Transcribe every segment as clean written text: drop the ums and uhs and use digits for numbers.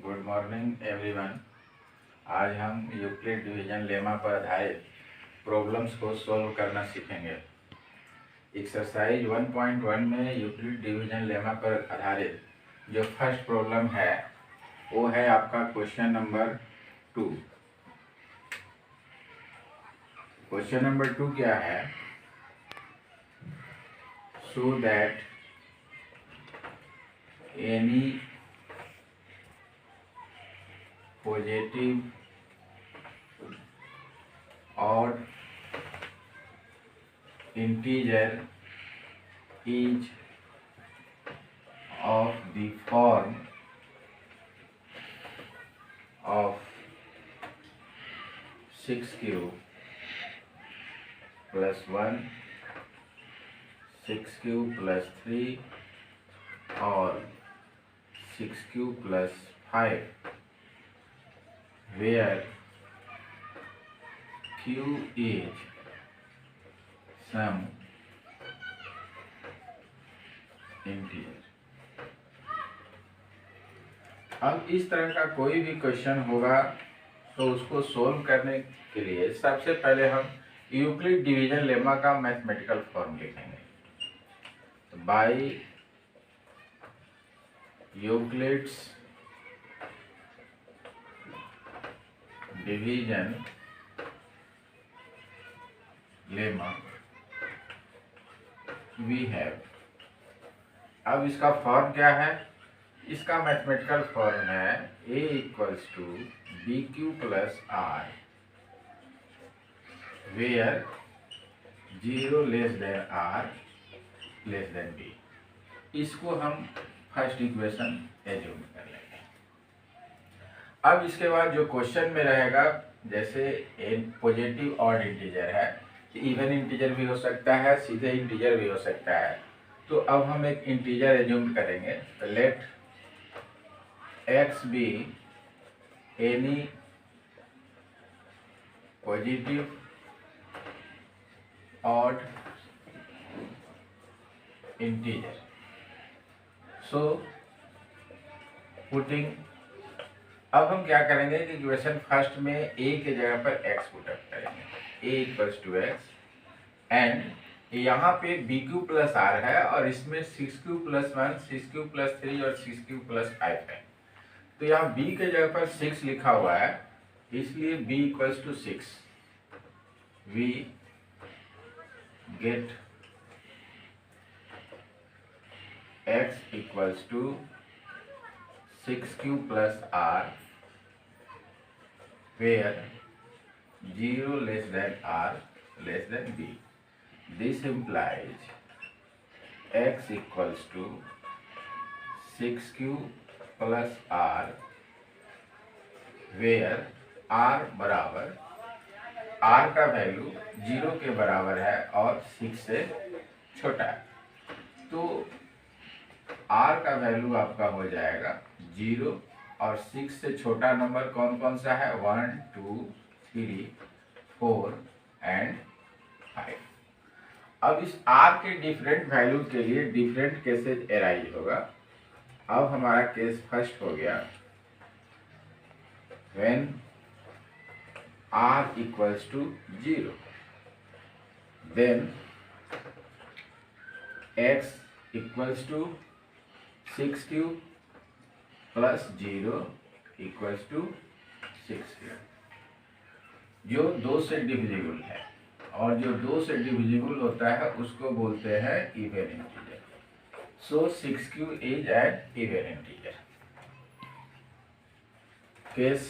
Good morning everyone. आज हम Euclid division lemma पर आधारित प्रॉब्लम्स को सॉल्व करना सीखेंगे। एक्सरसाइज 1.1 में यूक्लिड डिवीजन लेमा पर आधारित जो फर्स्ट प्रॉब्लम है वो है आपका क्वेश्चन नंबर 2। क्वेश्चन नंबर 2 क्या है? सो दैट एनी पॉजिटिव और integer is of the form of 6 cube plus 1, 6 cube plus 3 और 6 cube plus 5 where q is some integer। अब इस तरह का कोई भी क्वेश्चन होगा तो उसको सोल्व करने के लिए सबसे पहले हम यूक्लिड डिवीजन लेमा का मैथमेटिकल फॉर्म लिखेंगे। तो by Euclid's division lemma we have. अब इसका फॉर्म क्या है? इसका मैथमेटिकल फॉर्म है a equals to b q plus r where 0 less than r less than b. इसको हम फर्स्ट इक्वेशन एज्यूम कर लेंगे। अब इसके बाद जो क्वेश्चन में रहेगा, जैसे पॉजिटिव और इंटीजर है, इवन इंटीजर भी हो सकता है, सीधे इंटीजर भी हो सकता है। तो अब हम एक इंटीजर एज्यूम करेंगे। तो let x be any positive odd integer. So putting, अब हम क्या करेंगे कि इक्वेशन फर्स्ट में a के जगह पर x पुटअप करेंगे। a equals to x and यहाँ पे बी क्यू प्लस आर है और इसमें 6q प्लस 1, 6q प्लस 3 और 6q प्लस 5 है। तो यहाँ b के जगह पर 6 लिखा हुआ है, इसलिए b equals to 6। We get x equals to 6q plus r where 0 less than r less than b। This implies x equals to 6q plus r where r बराबर, r का वैल्यू 0 के बराबर है और 6 से छोटा है। तो r का वैल्यू आपका हो जाएगा 0 और 6 से छोटा नंबर कौन कौन सा है? 1, 2, 3, 4 एंड 5। अब इस r के डिफरेंट वैल्यू के लिए डिफरेंट केसेज एराइज होगा। अब हमारा केस फर्स्ट हो गया when r equals to 0, then x equals to 6q plus 0 equals to 6q, जो 2 से डिविजिबल है, और जो 2 से डिविजिबल होता है उसको बोलते हैं even integer. So 6q is an even integer. Case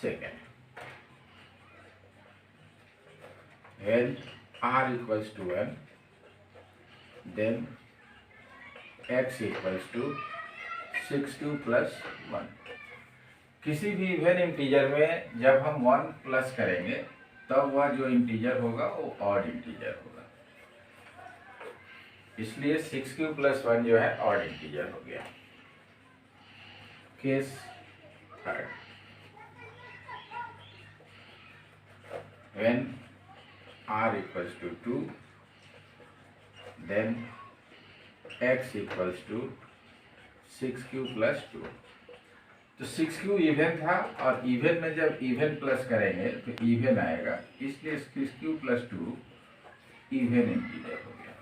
second, when r equals to 1, then x equals to 6q plus 1। किसी भी इवन इंटीजर में जब हम 1 प्लस करेंगे तब वह जो इंटीजर होगा वो ऑड इंटीजर होगा, इसलिए 6q प्लस 1 जो है ऑड इंटीजर हो गया। Case third, when r equals to 2, then x equals to 6q plus 2। तो 6q इवन था, और इवन में जब इवन प्लस करेंगे तो इवन आएगा, इसलिए 6q + 2 इवन इंटीजर हो गया।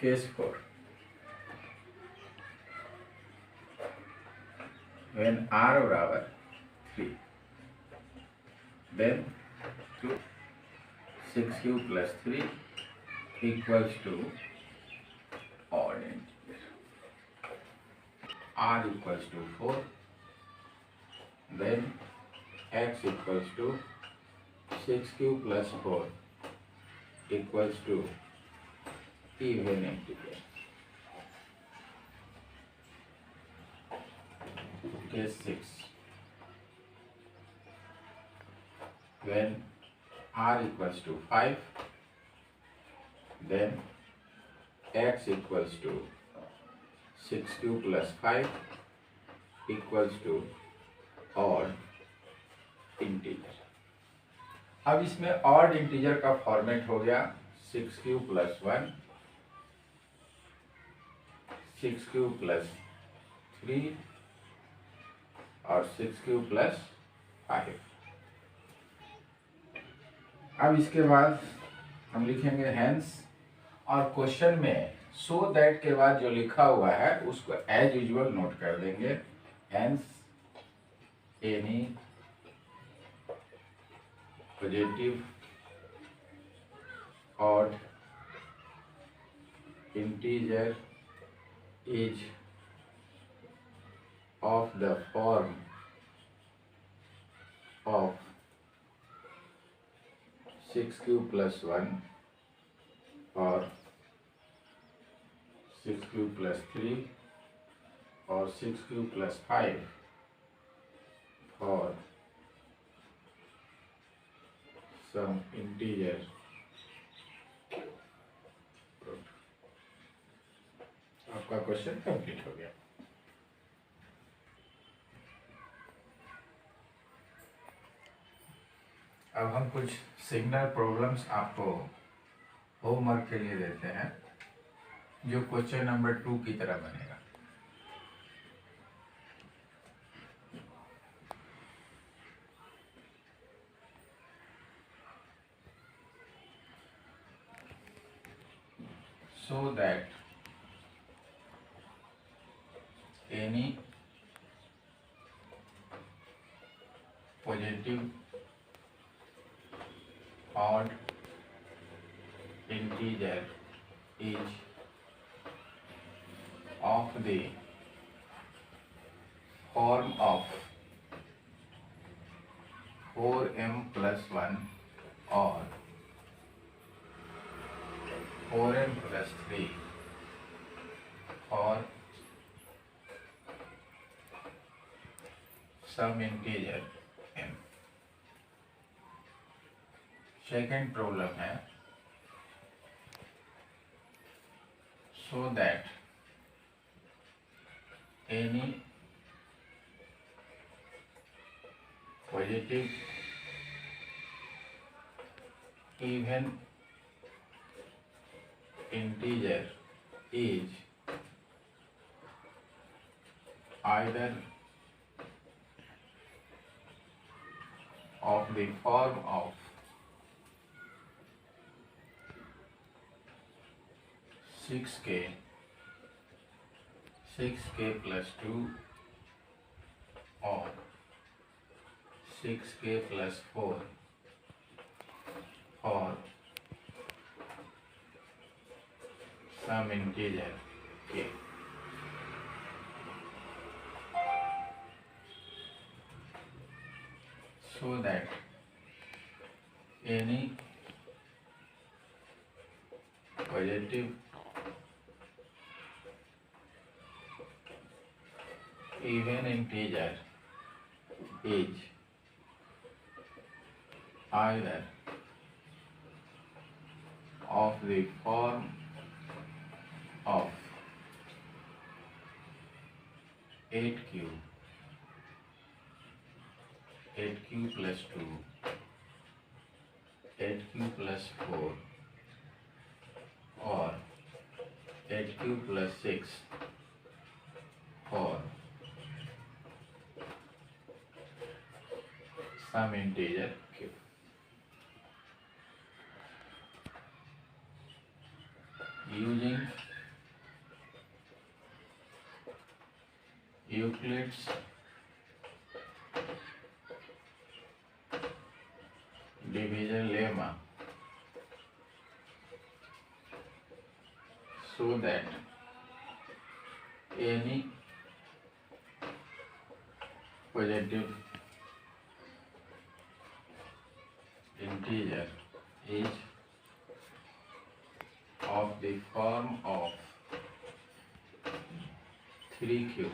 केस 4, when r बराबर 3, then 6q + 3 = odd integer, r = 4, then x = 6q + 4 = even integer. Case 6, when r = 5, then x = 6q + 5 = odd integer. अब इसमें ऑड इंटीजर का फॉर्मेट हो गया 6q + 1, 6q + 3 और 6q + 5। अब इसके बाद हम लिखेंगे हेंस, और क्वेश्चन में सो दैट के बाद जो लिखा हुआ है उसको एज यूजुअल नोट कर देंगे। Hence any positive odd integer is of the form of 6q + 1 or 6q + 3 or 6q + 5 for some integer. आपका क्वेश्चन कंप्लीट हो गया। अब हम कुछ सिग्नल प्रॉब्लम्स आपको होमवर्क के लिए देते हैं, जो क्वेश्चन नंबर 2 की तरह बनेगा। So that any positive odd integer is of the form of 4m + 1 or 4m + 3 or some integer m। Second problem है so that any positive even integer is either of the form of 6k + 2 or 6k + 4 or some integer k। So that any positive even integer is either of the form of 8q + 2, 8q + 4 or 8q + 6 some integer q. Using Euclid's division lemma, so that any positive integer is of the form of 3q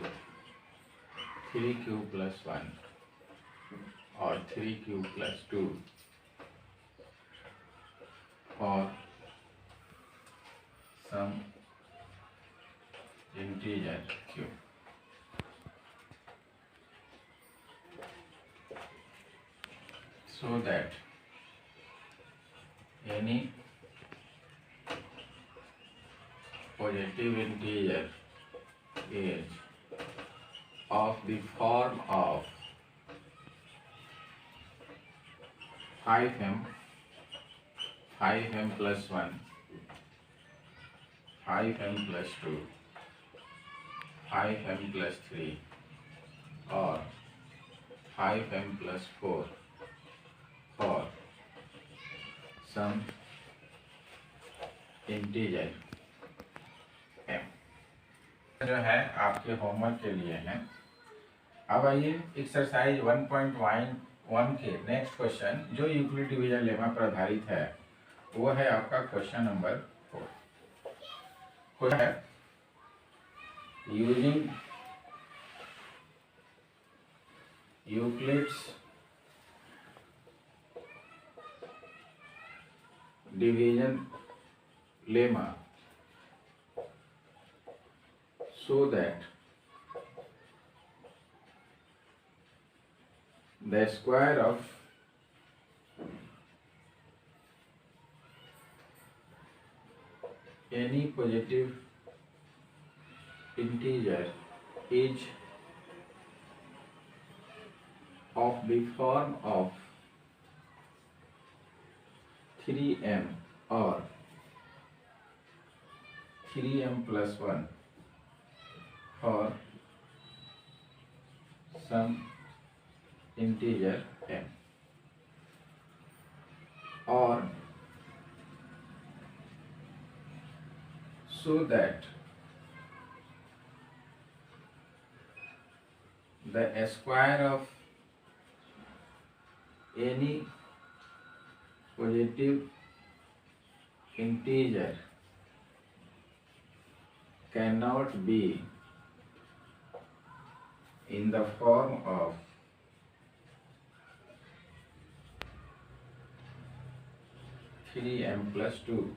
plus 1 or 3q plus 2 or some integer q. So that any positive integer is of the form of 5m plus 1, 5m plus 2, 5m plus 3 or 5m plus 4 or some integer m. जो है आपके homework के लिए है। अब आइए exercise 1.1 के next question जो यूक्लिड डिवीजन लेमा पर आधारित है वो है आपका क्वेश्चन नंबर 4। क्वेश्चन है using Euclid's division lemma so that the square of any positive integer is of the form of 3m or 3m plus 1 or some integer m, or so that the square of any positive integer cannot be in the form of 3m plus 2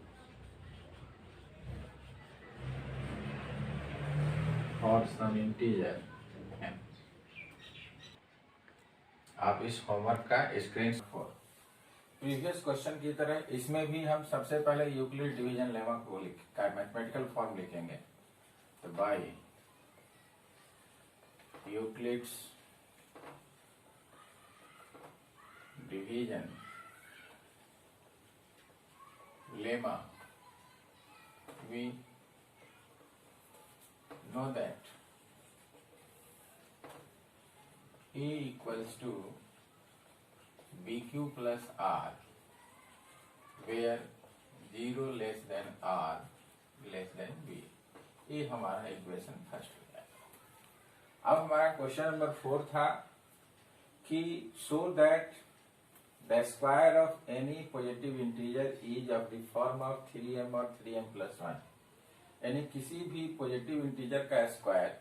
or some integer m। आप इस homework का screenshot previous question की तरह इसमें भी हम सबसे पहले यूक्लिड डिवीजन लेमा को का मैथमेटिकल फॉर्म लिखेंगे। तो by Euclid's division lemma we know that A equals to BQ plus R where 0 less than R less than B। ये हमारा इक्वेशन फर्स्ट हो जाएगा। अब हमारा क्वेश्चन नंबर 4 था कि so that the square of any positive integer is of the form of 3m or 3m plus 1, यानी किसी भी पॉजिटिव इंटीजर का स्क्वायर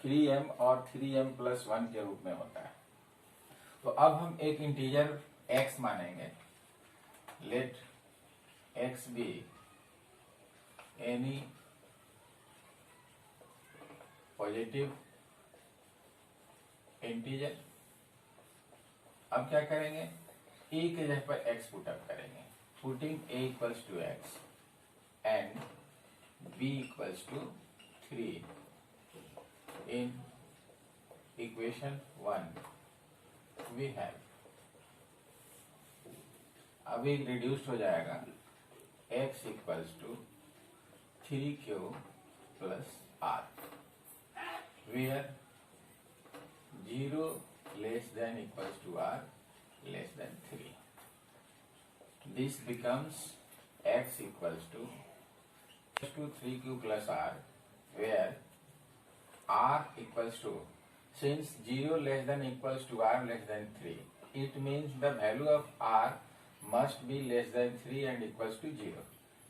3m और 3m plus 1 के रूप में होता है। तो अब हम एक इंटीजर x मानेंगे। Let x be any positive integer. अब क्या करेंगे a के जगह पर x पुट अप करेंगे। Putting a equals to x and b equals to 3 in equation 1 we have, अभी रिड्यूस्ड हो जाएगा x equals to 3q plus r, where 0 less than equals to r less than 3. This becomes x equals to 3q plus r, where r equals to, since 0 less than equals to r less than 3, it means the value of r must be less than 3 and equals to 0.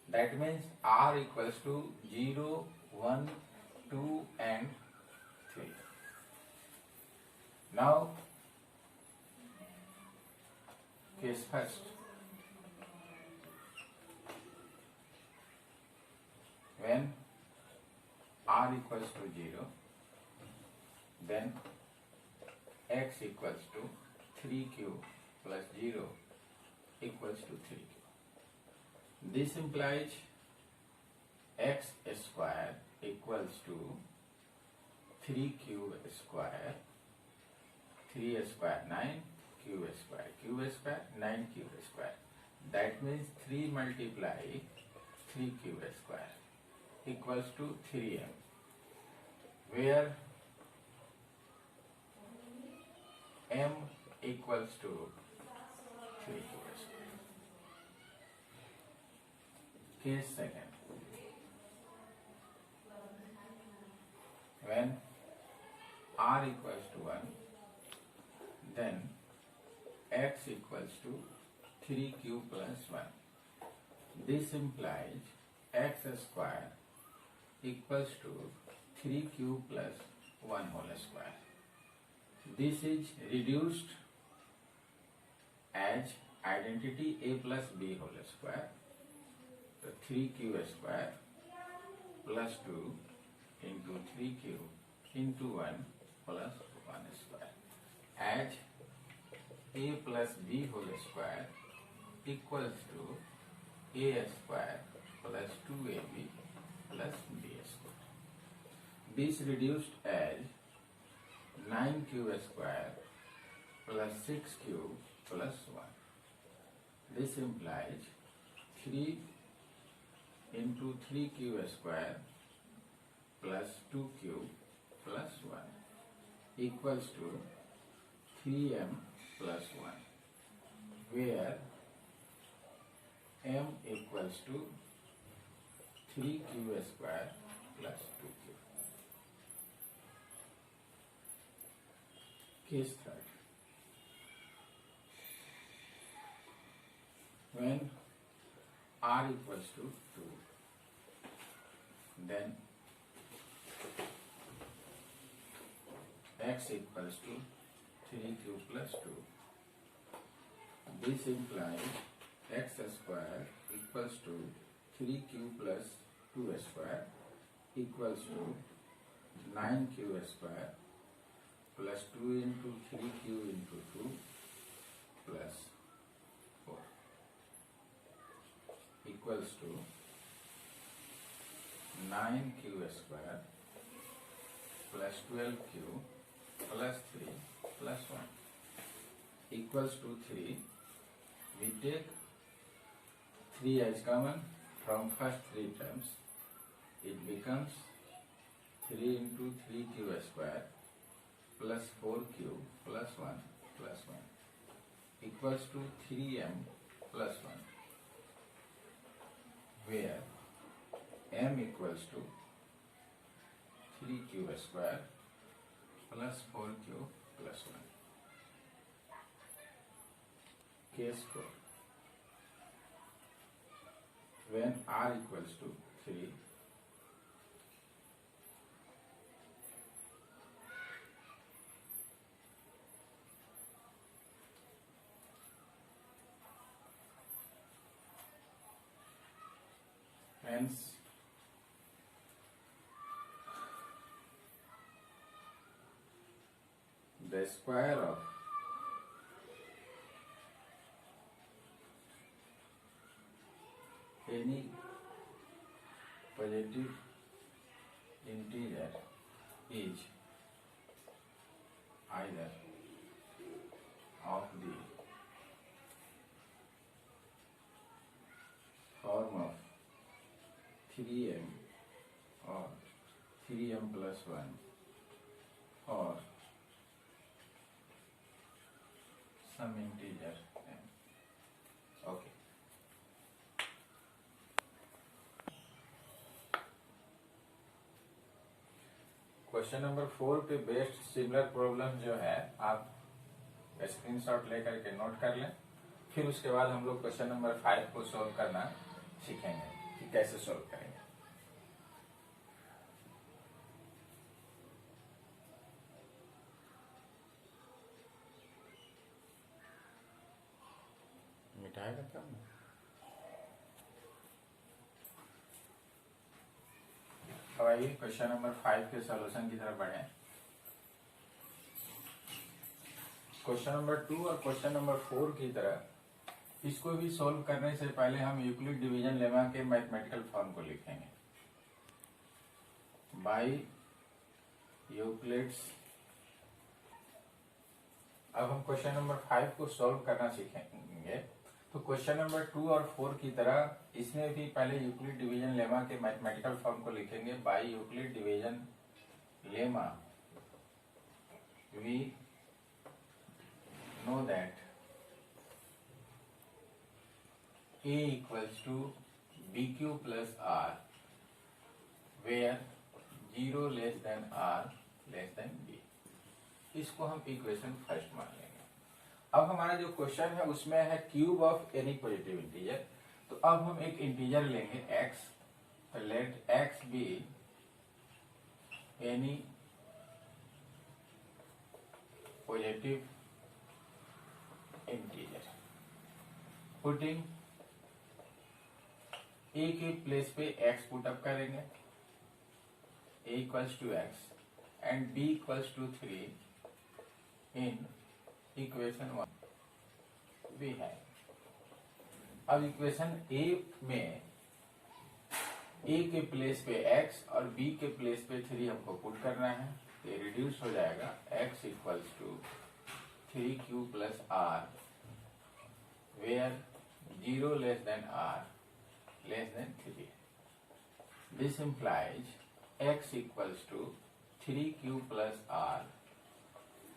That means r equals to 0, 1, 2 and 3. Now case first. When r equals to 0, then x equals to 3q plus 0 equals to 3q. This implies x square equals to 3q square, 3 square 9, q square 9q square. That means 3 multiply 3q square equals to 3m, where m equals to 3q square. Case second. When r equals to 1, then x equals to 3q plus 1. This implies x square equals to 3q plus 1 whole square. This is reduced as identity a plus b whole square. So 3q square plus 2 into 3q into 1 plus 1 square. As a plus b whole square equals to a square plus 2ab plus b square. This reduced as 9q square plus 6q plus 1. This implies 3 into 3q square plus 2q plus 1 equals to 3m plus 1, where m equals to 3q square plus 2q. Case third. When r equals to 2, then x equals to 3q plus 2. This implies x square equals to 3q plus 2 square equals to 9q square plus 2 into 3q into 2 plus 4 equals to 9q square plus 12q plus 3 plus 1 equals to 3. We take 3 as common from first 3 terms. It becomes 3 into 3q square plus 4q plus 1 plus 1 equals to 3m plus 1, where m equals to 3q square plus 4q plus 1. Case 4. When r equals to 3, hence the square of any positive integer is either of the form of 3m or 3m plus 1 or some integer m. Okay. Question number 4 पे based similar problem जो है आप screenshot लेकर के note कर लें। फिर उसके बाद हम लोग क्वेश्चन नंबर 5 को सॉल्व करना सीखेंगे कि कैसे सॉल्व करेंगे। मिटाएगा तब ना। अब आइए क्वेश्चन नंबर 5 के सॉल्यूशन की तरफ बढ़े। क्वेश्चन नंबर 2 और क्वेश्चन नंबर 4 की तरह इसको भी सॉल्व करने से पहले हम यूक्लिड डिवीजन लेमा के मैथमेटिकल फॉर्म को लिखेंगे। By Euclid's. अब हम क्वेश्चन नंबर 5 को सॉल्व करना सीखेंगे। तो क्वेश्चन नंबर 2 और 4 की तरह इसमें भी पहले यूक्लिड डिवीजन लेमा के मैथमेटिकल फॉर्म को लिखेंगे। By Euclid division lemma we know that A equals to BQ plus R where 0 less than R less than B। इसको हम इक्वेशन फर्स्ट मान लेंगे। अब हमारा जो क्वेश्चन है उसमें है cube of any positive integer. तो अब हम एक इंटीजर लेंगे x, let x be any positive integer. Putting a के प्लेस पे x पुट अप करेंगे, a equals to x and b equals to 3 in equation 1 भी है। अब इक्वेशन a में a के प्लेस पे x और b के प्लेस पे 3 हमको पुट करना है। ये रिड्यूस हो जाएगा x equals to 3q plus r where 0 less than r less than 3। This implies x equals to 3q plus r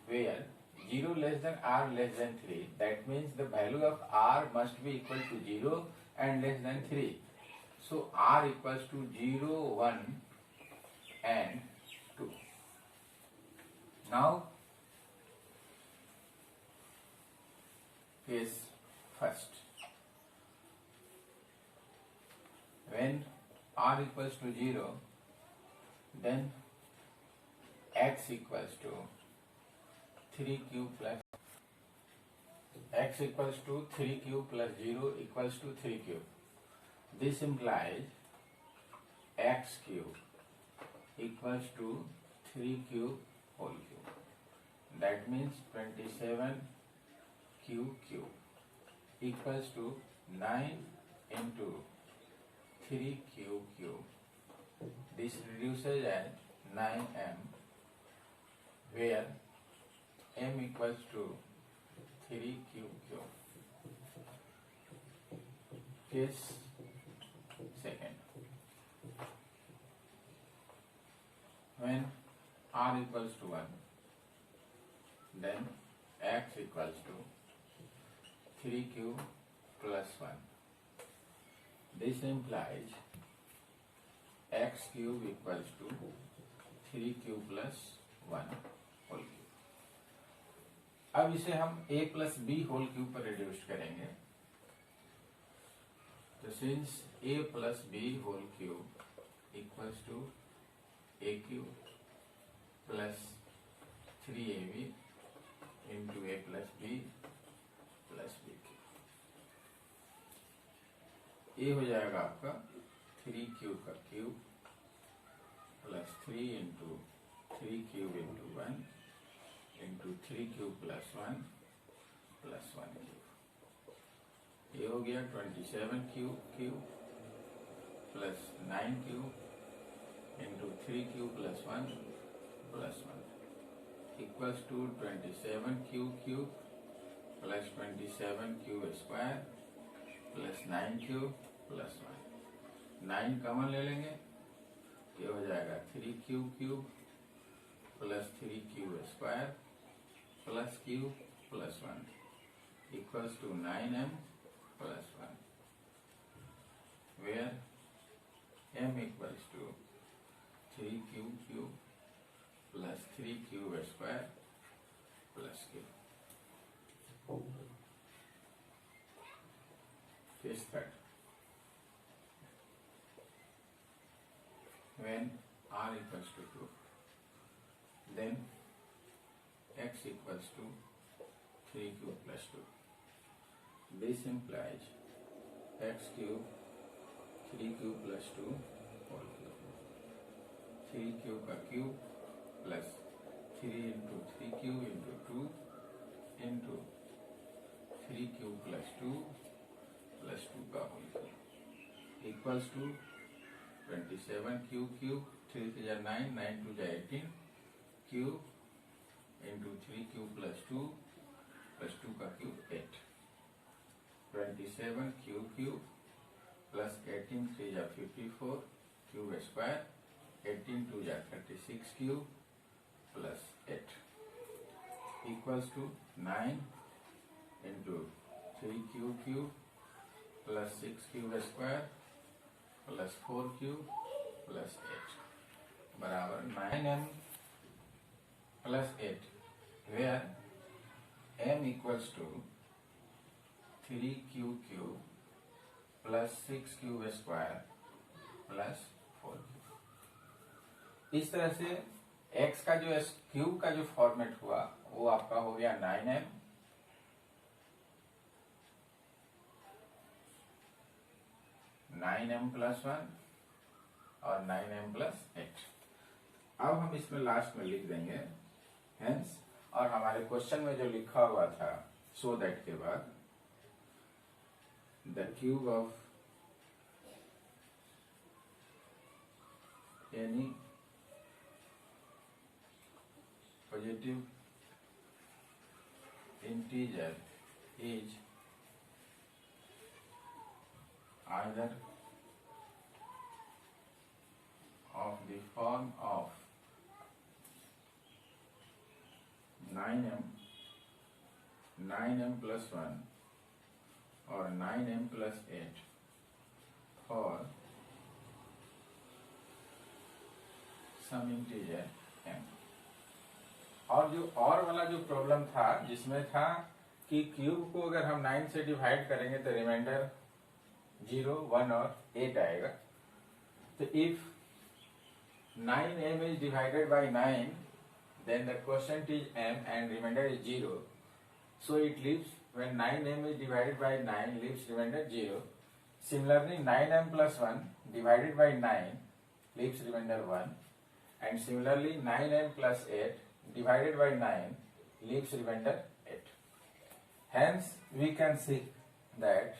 where 0 less than r less than 3। That means the value of r must be equal to 0 and less than 3। So r equals to 0, 1 and 2। Now is first when r equals to 0 then x equals to 3q plus x equals to 3q plus 0 equals to 3q। This implies x cube equals to 3q whole cube। That means 27 q cube equals to 9 into 3q cube। This reduces as 9m where m equals to 3q cube। Case second, when r equals to 1 then x equals to 3q plus 1। This implies x cube equals to 3q plus 1 whole cube। अब इसे हम a plus b whole cube पर reduce करेंगे। तो since a plus b whole cube equals to a cube plus 3ab into a plus b plus b cube। ये हो जाएगा आपका 3q का cube plus 3 into 3 cube into 1 into 3 cube plus 1 plus 1 cube. ये हो गया 27 cube plus 9 cube into 3 cube plus 1 plus 1। Equals to 27 q cube plus 27 q square plus 9 q plus 1। 9 common ले लेंगे, ये हो जाएगा 3 q cube plus 3 q square plus q plus 1 equals to 9m plus 1, where m equals to 3q cube plus 3q square plus q. Case third. When r equals to 2, then x equals to 3q plus 2. This implies x cube 3q plus 2 whole cube, 3q का cube plus 3 into 3q into 2 into 3q plus 2 plus 2 का whole cube equals to 27 q cube, 3 से 9, 9 two 18 cube into 3q plus 2 plus 2 का cube 8, 27 q cube plus 18 3 जा 54 cube square, 18 2 जा 36 cube plus 8 equals to 9 into 3 q cube plus 6 cube square plus 4 cube plus 8 बराबर 9m plus 8, where m equals to 3q cube plus 6 cube square plus 4 cube. इस तरह से x का जो cube का जो फॉर्मेट हुआ वो आपका हो गया 9m प्लस 1 और 9m प्लस 8। अब हम इसमें लास्ट में लिख देंगे हेंस, और हमारे क्वेश्चन में जो लिखा हुआ था सो दैट के बाद the cube of any positive integer is either of the form of 9m plus 1 or 9m plus 8 for some integer m। और जो और वाला जो प्रॉब्लम था जिसमें था कि क्यूब को अगर हम 9 से डिवाइड करेंगे तो रिमाइंडर 0, 1 और 8 आएगा। तो if 9m is divided by 9, then the quotient is m and remainder is 0, so it leaves when 9m is divided by 9 leaves remainder 0. Similarly 9m plus 1 divided by 9 leaves remainder 1, and similarly 9m plus 8 divided by 9 leaves remainder 8. Hence we can see that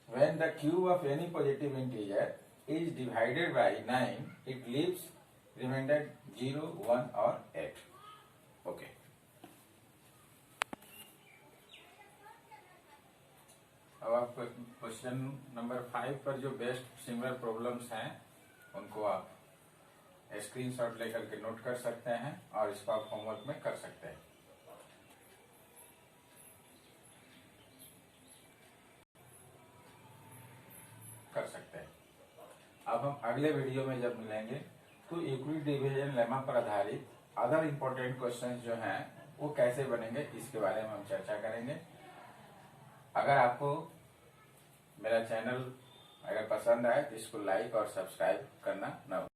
when the cube of any positive integer is divided by 9 it leaves remainder 0, 1 or 8. Okay. अब आप question number 5 पर जो best similar problems हैं उनको आप screenshot लेकर के note कर सकते हैं और इसको आप होमवर्क में कर सकते हैं। अब हम अगले वीडियो में जब मिलेंगे तो यूक्लिड डिवीजन लेमा पर आधारित अदर इम्पोर्टेंट क्वेश्चंस जो हैं वो कैसे बनेंगे इसके बारे में हम चर्चा करेंगे। अगर आपको मेरा चैनल अगर पसंद आए तो इसको लाइक और सब्सक्राइब करना ना